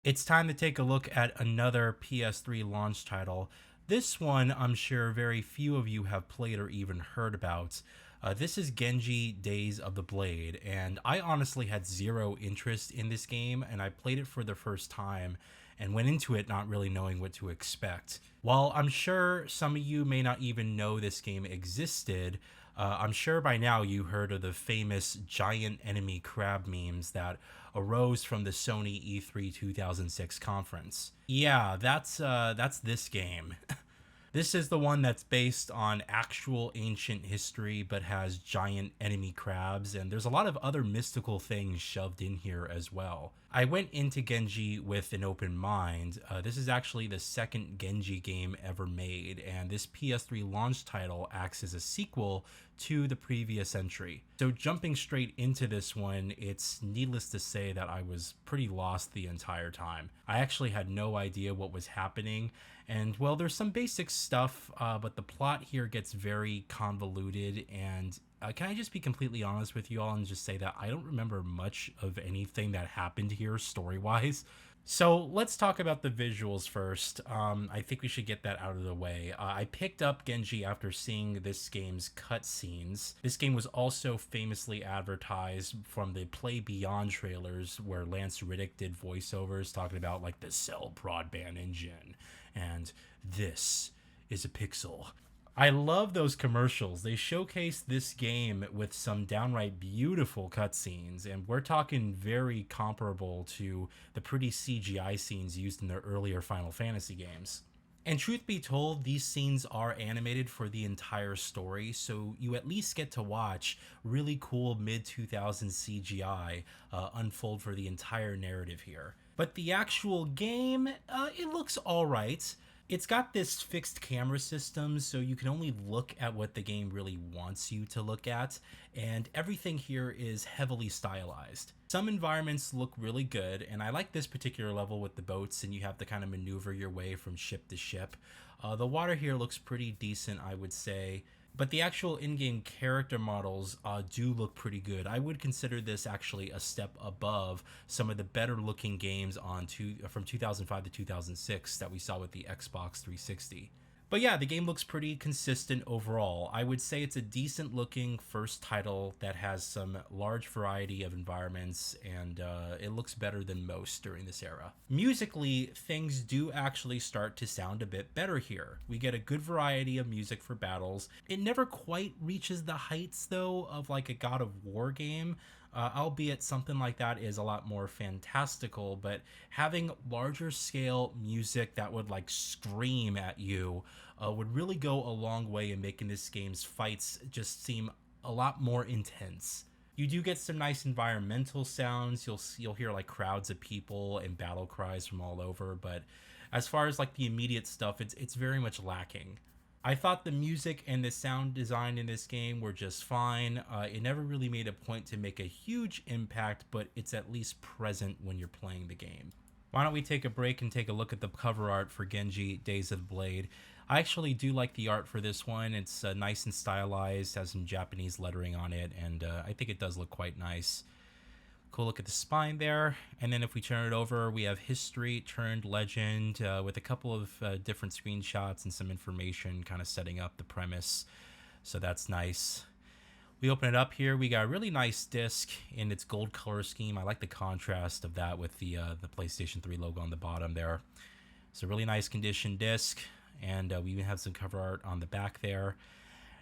It's time to take a look at another PS3 launch title. This one, I'm sure very few of you have played or even heard about. This is Genji Days of the Blade, and I honestly had zero interest in this game, and I played it for the first time and went into it not really knowing what to expect. While I'm sure some of you may not even know this game existed, I'm sure by now you heard of the famous Giant.Enemy.Crab memes that arose from the Sony E3 2006 conference. Yeah, that's this game. This is the one that's based on actual ancient history but has giant enemy crabs, and there's a lot of other mystical things shoved in here as well. I went into Genji with an open mind. This is actually the second Genji game ever made, and this PS3 launch title acts as a sequel to the previous entry. So jumping straight into this one, it's needless to say that I was pretty lost the entire time. I actually had no idea what was happening, and well, there's some basic stuff, but the plot here gets very convoluted, and can I just be completely honest with you all and just say that I don't remember much of anything that happened here story-wise? So let's talk about the visuals first. I think we should get that out of the way. I picked up Genji after seeing this game's cutscenes. This game was also famously advertised from the Play Beyond trailers where Lance Reddick did voiceovers talking about like the Cell broadband engine and this is a pixel. I love those commercials. They showcase this game with some downright beautiful cutscenes, and we're talking very comparable to the pretty CGI scenes used in the earlier Final Fantasy games. And truth be told, these scenes are animated for the entire story, so you at least get to watch really cool mid-2000s CGI unfold for the entire narrative here. But the actual game, it looks alright. It's got this fixed camera system, so you can only look at what the game really wants you to look at, and everything here is heavily stylized. Some environments look really good, and I like this particular level with the boats, and you have to kind of maneuver your way from ship to ship. The water here looks pretty decent, I would say. But the actual in-game character models do look pretty good. I would consider this actually a step above some of the better looking games from 2005 to 2006 that we saw with the Xbox 360. But yeah, the game looks pretty consistent overall. I would say it's a decent looking first title that has some large variety of environments, and it looks better than most during this era. Musically, things do actually start to sound a bit better here. We get a good variety of music for battles. It never quite reaches the heights though of like a God of War game, albeit something like that is a lot more fantastical, but having larger scale music that would like scream at you would really go a long way in making this game's fights just seem a lot more intense. You do get some nice environmental sounds. You'll hear like crowds of people and battle cries from all over, but as far as like the immediate stuff, it's very much lacking. I thought the music and the sound design in this game were just fine. It never really made a point to make a huge impact, but it's at least present when you're playing the game. Why don't we take a break and take a look at the cover art for Genji Days of the Blade. I actually do like the art for this one. It's nice and stylized, has some Japanese lettering on it, and I think it does look quite nice. Cool look at the spine there, and then if we turn it over, we have history turned legend with a couple of different screenshots and some information kind of setting up the premise, so that's nice. We open it up here, we got a really nice disc in its gold color scheme. I like the contrast of that with the PlayStation 3 logo on the bottom there. It's a really nice condition disc, and we even have some cover art on the back there.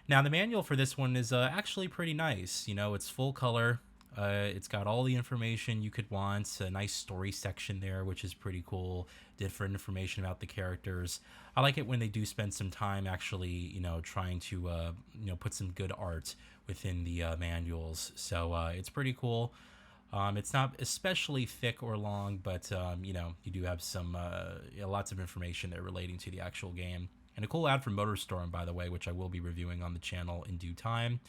Now the manual for this one is actually pretty nice. You know, it's full color. It's got all the information you could want, a nice story section there, which is pretty cool, different information about the characters. I like it when they do spend some time actually, you know, trying to, put some good art within the manuals. So it's pretty cool. It's not especially thick or long, but, you do have some lots of information there relating to the actual game. And a cool ad from MotorStorm, by the way, which I will be reviewing on the channel in due time.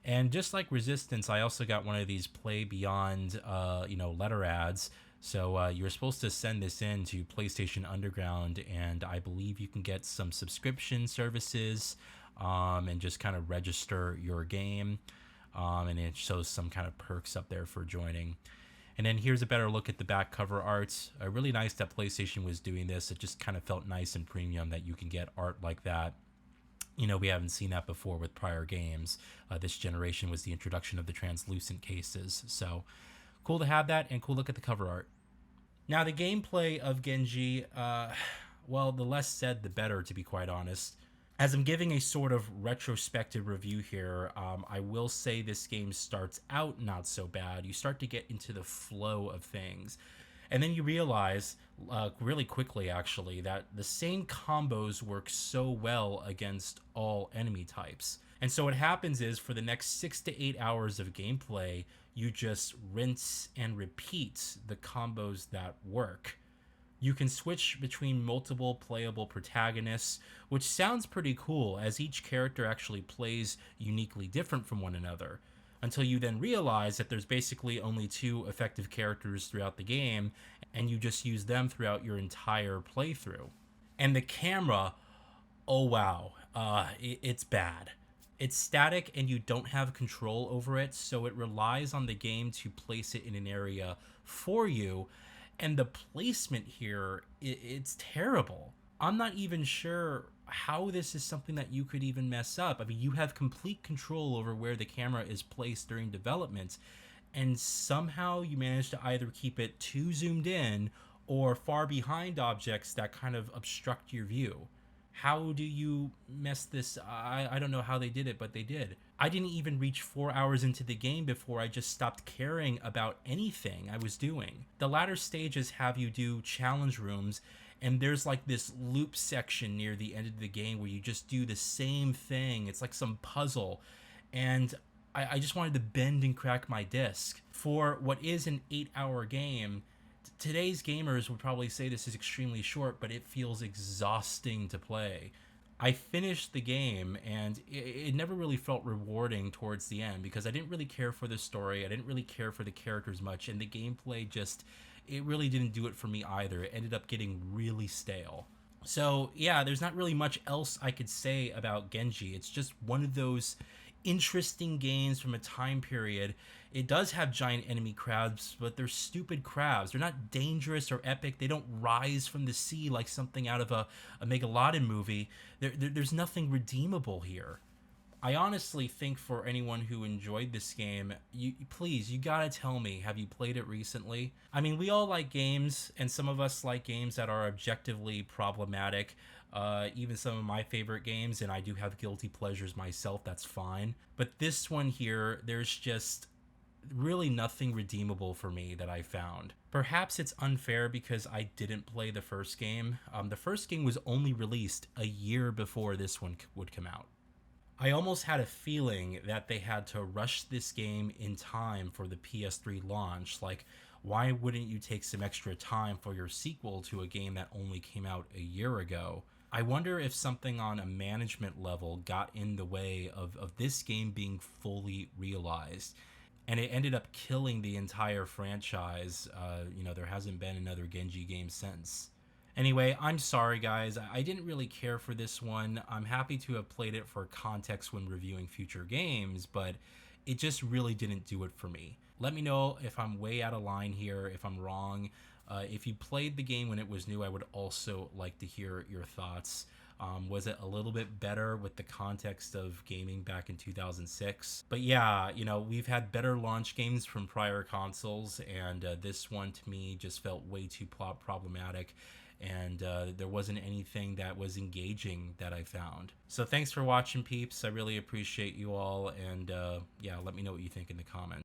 And just like Resistance, I also got one of these Play Beyond, letter ads. So you're supposed to send this in to PlayStation Underground, and I believe you can get some subscription services and just kind of register your game. And it shows some kind of perks up there for joining. And then here's a better look at the back cover art. Really nice that PlayStation was doing this. It just kind of felt nice and premium that you can get art like that. You know, we haven't seen that before with prior games. This generation was the introduction of the translucent cases. So cool to have that, and cool look at the cover art. Now, the gameplay of Genji, well, the less said, the better, to be quite honest. As I'm giving a sort of retrospective review here, I will say this game starts out not so bad. You start to get into the flow of things. And then you realize, really quickly actually, that the same combos work so well against all enemy types. And so what happens is, for the next 6 to 8 hours of gameplay, you just rinse and repeat the combos that work. You can switch between multiple playable protagonists, which sounds pretty cool, as each character actually plays uniquely different from one another, until you then realize that there's basically only 2 effective characters throughout the game, and you just use them throughout your entire playthrough. And the camera, oh wow, it's bad. It's static and you don't have control over it, so it relies on the game to place it in an area for you, and the placement here, it's terrible. I'm not even sure how this is something that you could even mess up. I mean, you have complete control over where the camera is placed during development, and somehow you manage to either keep it too zoomed in or far behind objects that kind of obstruct your view. How do you mess this? I don't know how they did it, but they did. I didn't even reach 4 hours into the game before I just stopped caring about anything I was doing. The latter stages have you do challenge rooms, and there's like this loop section near the end of the game where you just do the same thing. It's like some puzzle, and I just wanted to bend and crack my disc. For what is an 8-hour game, today's gamers would probably say this is extremely short, but it feels exhausting to play. I finished the game, and it never really felt rewarding towards the end, because I didn't really care for the story. I didn't really care for the characters much, and the gameplay just, it really didn't do it for me either. It ended up getting really stale. So yeah, there's not really much else I could say about Genji. It's just one of those interesting games from a time period. It does have giant enemy crabs, but they're stupid crabs. They're not dangerous or epic. They don't rise from the sea like something out of a Megalodon movie. There's nothing redeemable here. I honestly think, for anyone who enjoyed this game, you gotta tell me, have you played it recently? I mean, we all like games, and some of us like games that are objectively problematic. Even some of my favorite games, and I do have guilty pleasures myself, that's fine. But this one here, there's just really nothing redeemable for me that I found. Perhaps it's unfair because I didn't play the first game. The first game was only released a year before this one would come out. I almost had a feeling that they had to rush this game in time for the PS3 launch. Like, why wouldn't you take some extra time for your sequel to a game that only came out a year ago? I wonder if something on a management level got in the way of this game being fully realized. And it ended up killing the entire franchise. There hasn't been another Genji game since. Anyway, I'm sorry guys, I didn't really care for this one. I'm happy to have played it for context when reviewing future games, but it just really didn't do it for me. Let me know if I'm way out of line here, if I'm wrong. If you played the game when it was new, I would also like to hear your thoughts. Was it a little bit better with the context of gaming back in 2006? But yeah, we've had better launch games from prior consoles, and this one to me just felt way too problematic, and there wasn't anything that was engaging that I found. So thanks for watching, peeps. I really appreciate you all, and yeah, let me know what you think in the comments.